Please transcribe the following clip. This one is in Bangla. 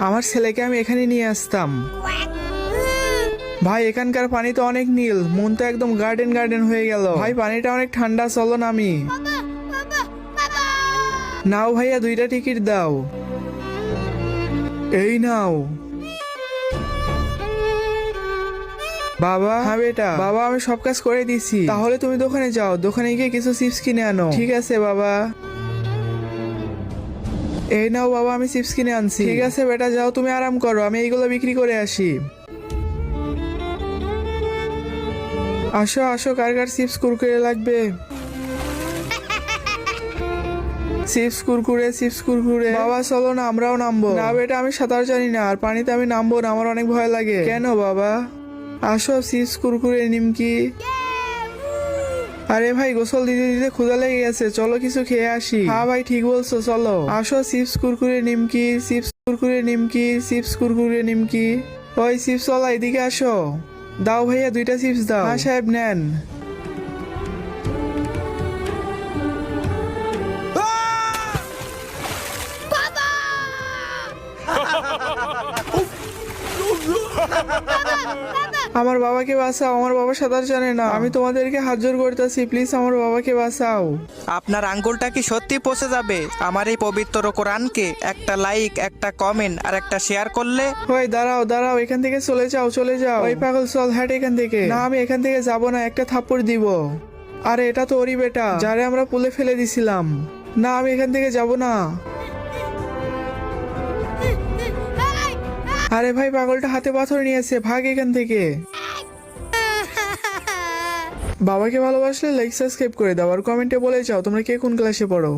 আমার ছেলেকে আমি এখানে নিয়ে আসতাম। ভাই এখানকার পানি তো অনেক নীল, মন তো একদম গার্ডেন গার্ডেন হয়ে গেল। ভাই পানিটা অনেক ঠান্ডা, চলো নামি। নাও ভাইয়া 2টা টিকিট দাও। এই নাও। বাবা, হ্যাঁ বেটা, বাবা আমি সব কাজ করে দিছি। তাহলে তুমি দোকানে যাও, দোকানে গিয়ে কিছু চিপস কিনে আনো। ঠিক আছে বাবা। এই নাও বাবা, আমি চিপস কিনে আনছি। ঠিক আছে বেটা, যাও তুমি আরাম করো, আমি এইগুলো বিক্রি করে আসি। আসো আসো, কার কার চিপস কুরকুরে লাগবে? Chips Kurkure, chips Kurkure. বাবা চলো না, আমরাও নামবো। না বেটা, আমি সাঁতার জানি না, আর পানিতে আমি নামবো না, আমার অনেক ভয় লাগে। কেন বাবা? আসো, চিপস কুরকুরে নিমকি। আরে ভাই, গোসল দিতে দিতে ক্ষুধা লেগে গেছে, চলো কিছু খেয়ে আসি। হ্যাঁ ভাই ঠিক বলছো, চলো। আসো, চিপস কুরকুরে নিমকি, চিপস কুরকুরে নিমকি, চিপস কুরকুরে নিমকি। ওই চিপস ওয়ালা, এদিকে আসো। দাও ভাইয়া 2টা চিপস দাও। হ্যাঁ সাহেব নেন। আমার বাবাকে বাঁচাও, আমার বাবা সাঁতার জানে না। আমি তোমাদেরকে হাত জোর করতেছি, প্লিজ আমার বাবাকে বাঁচাও। আপনার আঙ্গুলটা কি সত্যি পচে যাবে আমার এই পবিত্র কোরআনকে একটা লাইক, একটা কমেন্ট আর একটা শেয়ার করলে? ওই দাঁড়াও দাঁড়াও, এখান থেকে চলে যাও চলে যাও। ওই পাগল, চল হাট এখান থেকে। না আমি এখান থেকে যাব না, একটা থাপ্পড় দিব। আরে এটা তো ওরই বেটা, যারে আমরা পুলে ফেলে দিছিলাম। না আমি এখান থেকে যাব না। আরে ভাই, পাগলটা হাতে পাথর নিয়েছে, ভাগ এখান থেকে। বাবাকে ভালোবাসলে লাইক সাবস্ক্রাইব করে দাও, আর কমেন্টে বলে যাও তোমরা কে কোন ক্লাসে পড়ো।